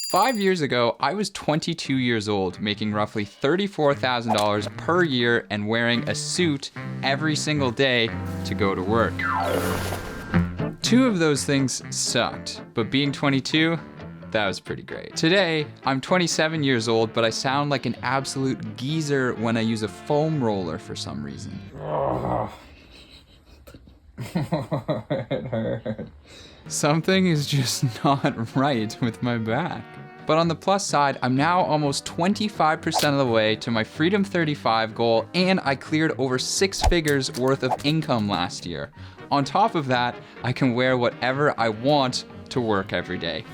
5 years ago, I was 22 years old, making roughly $34,000 per year and wearing a suit every single day to go to work. Two of those things sucked, but being 22, that was pretty great. Today, I'm 27 years old, but I sound like an absolute geezer when I use a foam roller for some reason. It hurt. Something is just not right with my back. But on the plus side, I'm now almost 25% of the way to my Freedom 35 goal, and I cleared over 6 figures worth of income last year. On top of that, I can wear whatever I want to work every day.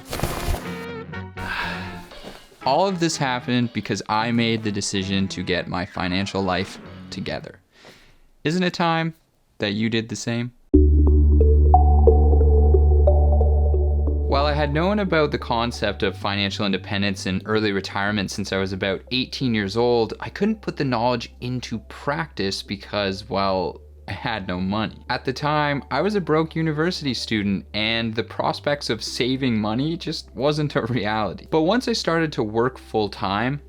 All of this happened because I made the decision to get my financial life together. Isn't it time that you did the same? While I had known about the concept of financial independence and early retirement since I was about 18 years old, I couldn't put the knowledge into practice because, well, I had no money. At the time, I was a broke university student and the prospects of saving money just wasn't a reality. But once I started to work full time,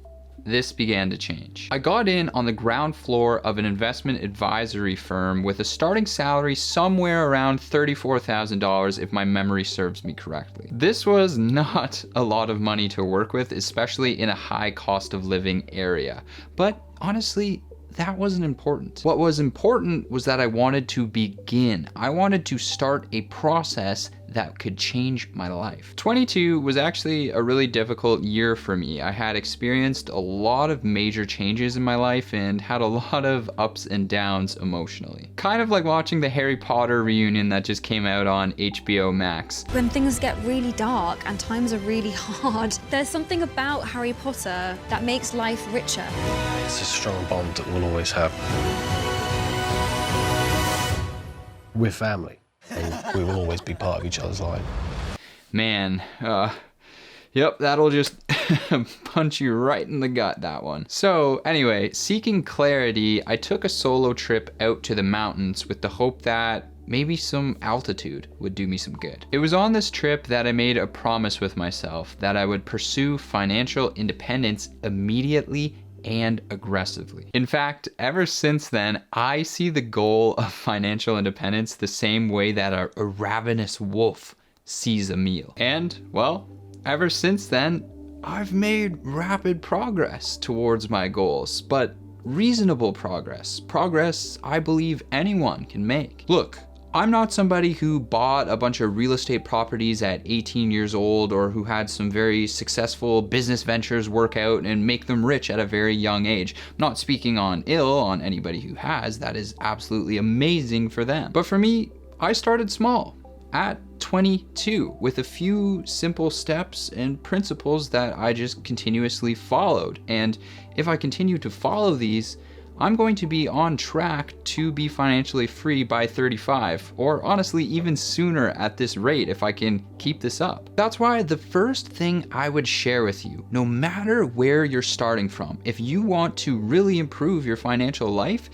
this began to change. I got in on the ground floor of an investment advisory firm with a starting salary somewhere around $34,000 if my memory serves me correctly. This was not a lot of money to work with, especially in a high cost of living area. But honestly, that wasn't important. What was important was that I wanted to begin. I wanted to start a process that could change my life. 22 was actually a really difficult year for me. I had experienced a lot of major changes in my life and had a lot of ups and downs emotionally. Kind of like watching the Harry Potter reunion that just came out on HBO Max. When things get really dark and times are really hard, there's something about Harry Potter that makes life richer. It's a strong bond that we'll always have. We're family. And we will always be part of each other's life. Man, yep, that'll just punch you right in the gut, that one. So anyway, seeking clarity, I took a solo trip out to the mountains with the hope that maybe some altitude would do me some good. It was on this trip that I made a promise with myself that I would pursue financial independence immediately and aggressively. In fact, ever since then, I see the goal of financial independence the same way that a ravenous wolf sees a meal. And, well, ever since then, I've made rapid progress towards my goals, but reasonable progress. Progress I believe anyone can make. Look, I'm not somebody who bought a bunch of real estate properties at 18 years old or who had some very successful business ventures work out and make them rich at a very young age. I'm not speaking on anybody who has. That is absolutely amazing for them. But for me, I started small at 22 with a few simple steps and principles that I just continuously followed. And if I continue to follow these, I'm going to be on track to be financially free by 35, or honestly even sooner at this rate if I can keep this up. That's why the first thing I would share with you, no matter where you're starting from, if you want to really improve your financial life,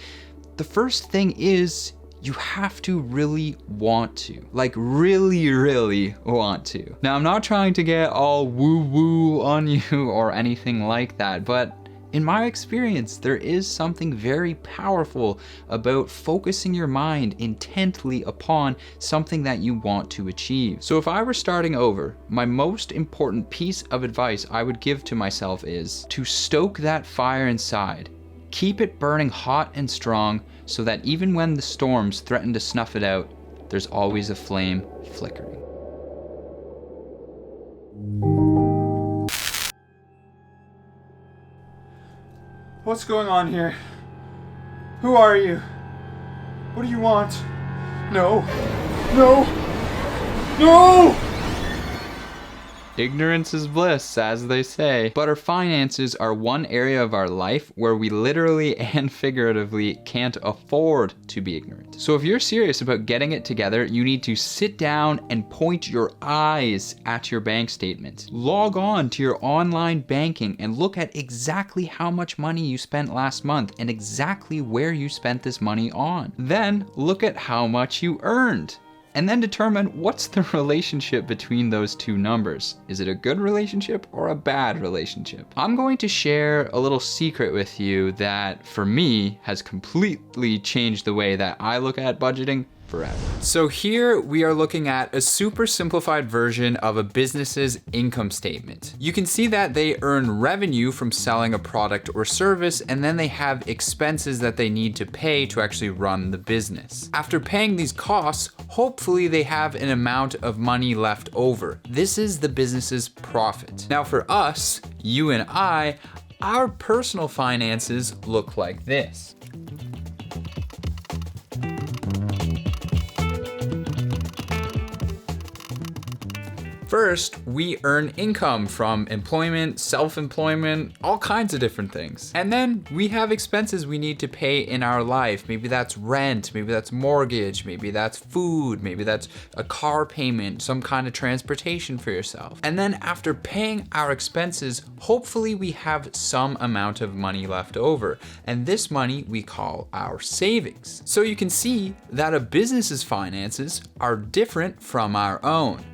the first thing is you have to really want to. Like really want to. Now, I'm not trying to get all woo-woo on you or anything like that, but in my experience, there is something very powerful about focusing your mind intently upon something that you want to achieve. So if I were starting over, my most important piece of advice I would give to myself is to stoke that fire inside. Keep it burning hot and strong so that even when the storms threaten to snuff it out, there's always a flame flickering. What's going on here? Who are you? What do you want? No. No. No! Ignorance is bliss, as they say. But our finances are one area of our life where we literally and figuratively can't afford to be ignorant. So if you're serious about getting it together, you need to sit down and point your eyes at your bank statement. Log on to your online banking and look at exactly how much money you spent last month and exactly where you spent this money on. Then look at how much you earned. and then determine what's the relationship between those two numbers. Is it a good relationship or a bad relationship? I'm going to share a little secret with you that for me has completely changed the way that I look at budgeting forever. So here we are looking at a super simplified version of a business's income statement. You can see that they earn revenue from selling a product or service, and then they have expenses that they need to pay to actually run the business. After paying these costs, hopefully they have an amount of money left over. This is the business's profit. Now for us, you and I, our personal finances look like this. First, we earn income from employment, self-employment, all kinds of different things. And then we have expenses we need to pay in our life. Maybe that's rent, maybe that's mortgage, maybe that's food, maybe that's a car payment, some kind of transportation for yourself. And then after paying our expenses, hopefully we have some amount of money left over. And this money we call our savings. So you can see that a business's finances are different from our own.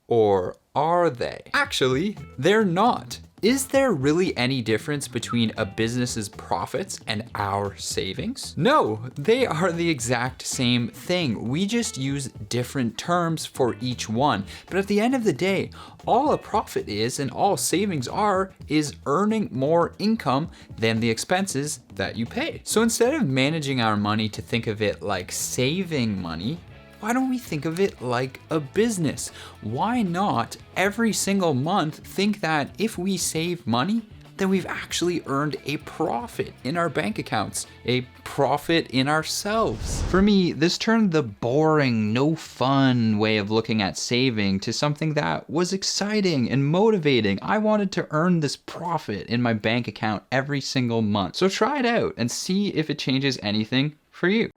Or are they? Actually, they're not. Is there really any difference between a business's profits and our savings? No, they are the exact same thing. We just use different terms for each one. But at the end of the day, all a profit is and all savings are is earning more income than the expenses that you pay. So instead of managing our money to think of it like saving money, why don't we think of it like a business? Why not every single month think that if we save money, then we've actually earned a profit in our bank accounts, a profit in ourselves? For me, this turned the boring, no fun way of looking at saving to something that was exciting and motivating. I wanted to earn this profit in my bank account every single month. So try it out and see if it changes anything for you.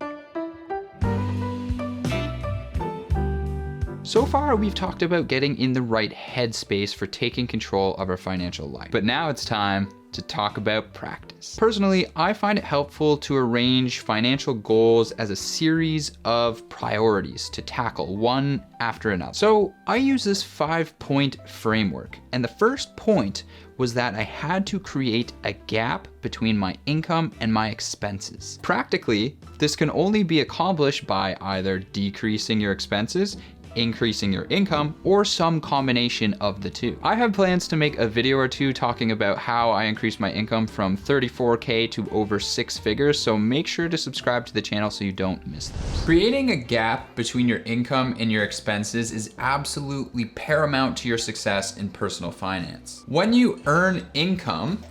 So far, we've talked about getting in the right headspace for taking control of our financial life. But now it's time to talk about practice. Personally, I find it helpful to arrange financial goals as a series of priorities to tackle one after another. So I use this 5-point framework. And the first point was that I had to create a gap between my income and my expenses. Practically, this can only be accomplished by either decreasing your expenses, increasing your income, or some combination of the two. I have plans to make a video or two talking about how I increased my income from 34K to over 6 figures, so make sure to subscribe to the channel so you don't miss those. Creating a gap between your income and your expenses is absolutely paramount to your success in personal finance. When you earn income,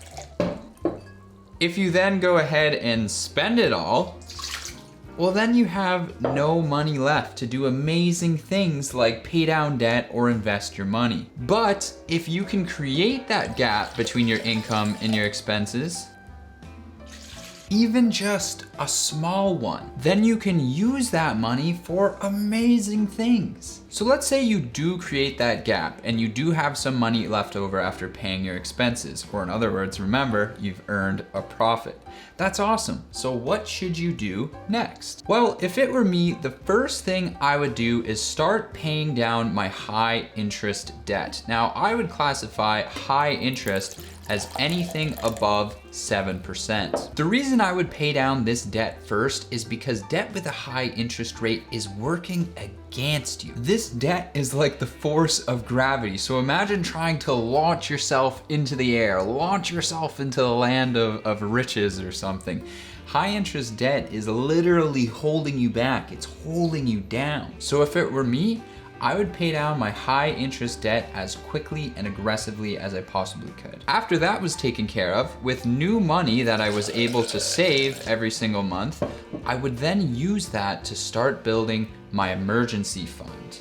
if you then go ahead and spend it all, well, then you have no money left to do amazing things like pay down debt or invest your money. But if you can create that gap between your income and your expenses, even just a small one, then you can use that money for amazing things. So let's say you do create that gap and you do have some money left over after paying your expenses, or in other words, remember, you've earned a profit. That's awesome. So what should you do next? Well, if it were me, the first thing I would do is start paying down my high interest debt. Now, I would classify high interest as anything above 7%. The reason I would pay down this debt first is because debt with a high interest rate is working against you. This debt is like the force of gravity. So imagine trying to launch yourself into the air, launch yourself into the land of riches or something. High interest debt is literally holding you back. It's holding you down. So if it were me, I would pay down my high interest debt as quickly and aggressively as I possibly could. After that was taken care of, with new money that I was able to save every single month, I would then use that to start building my emergency fund.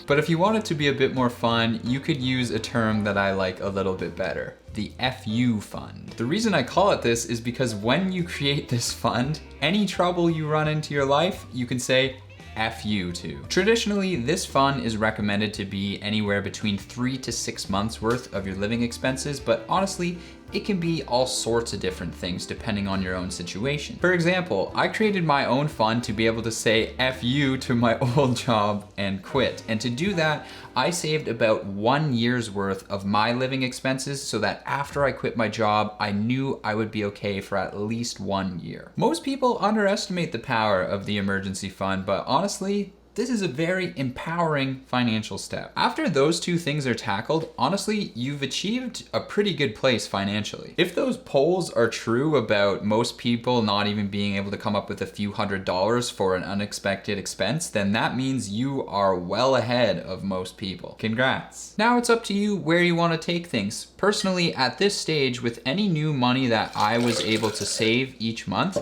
But if you want it to be a bit more fun, you could use a term that I like a little bit better, the FU fund. The reason I call it this is because when you create this fund, any trouble you run into your life, you can say, F you to. Traditionally, this fund is recommended to be anywhere between 3 to 6 months worth of your living expenses, but honestly, it can be all sorts of different things depending on your own situation. For example, I created my own fund to be able to say F you to my old job and quit. And to do that, I saved about 1 year's worth of my living expenses so that after I quit my job, I knew I would be okay for at least 1 year. Most people underestimate the power of the emergency fund, but honestly, this is a very empowering financial step. After those two things are tackled, honestly, you've achieved a pretty good place financially. If those polls are true about most people not even being able to come up with a few $100s for an unexpected expense, then that means you are well ahead of most people. Congrats. Now it's up to you where you want to take things. Personally, at this stage, with any new money that I was able to save each month,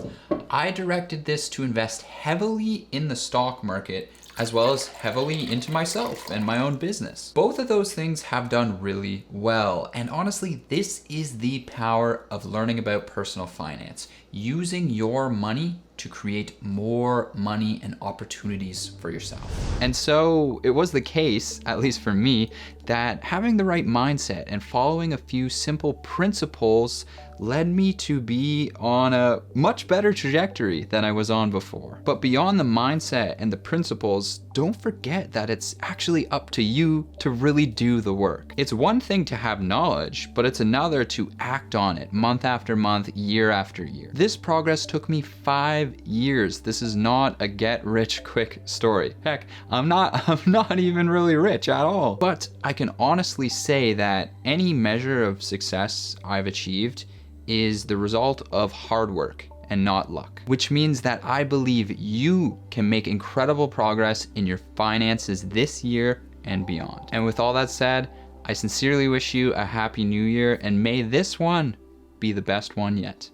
I directed this to invest heavily in the stock market as well as heavily into myself and my own business. Both of those things have done really well. And honestly, this is the power of learning about personal finance, using your money to create more money and opportunities for yourself. And so it was the case, at least for me, that having the right mindset and following a few simple principles led me to be on a much better trajectory than I was on before. But beyond the mindset and the principles, don't forget that it's actually up to you to really do the work. It's one thing to have knowledge, but it's another to act on it month after month, year after year. This progress took me 5 years. This is not a get rich quick story. Heck, I'm not even really rich at all. But I can honestly say that any measure of success I've achieved is the result of hard work and not luck, which means that I believe you can make incredible progress in your finances this year and beyond. And with all that said, I sincerely wish you a happy new year, and may this one be the best one yet.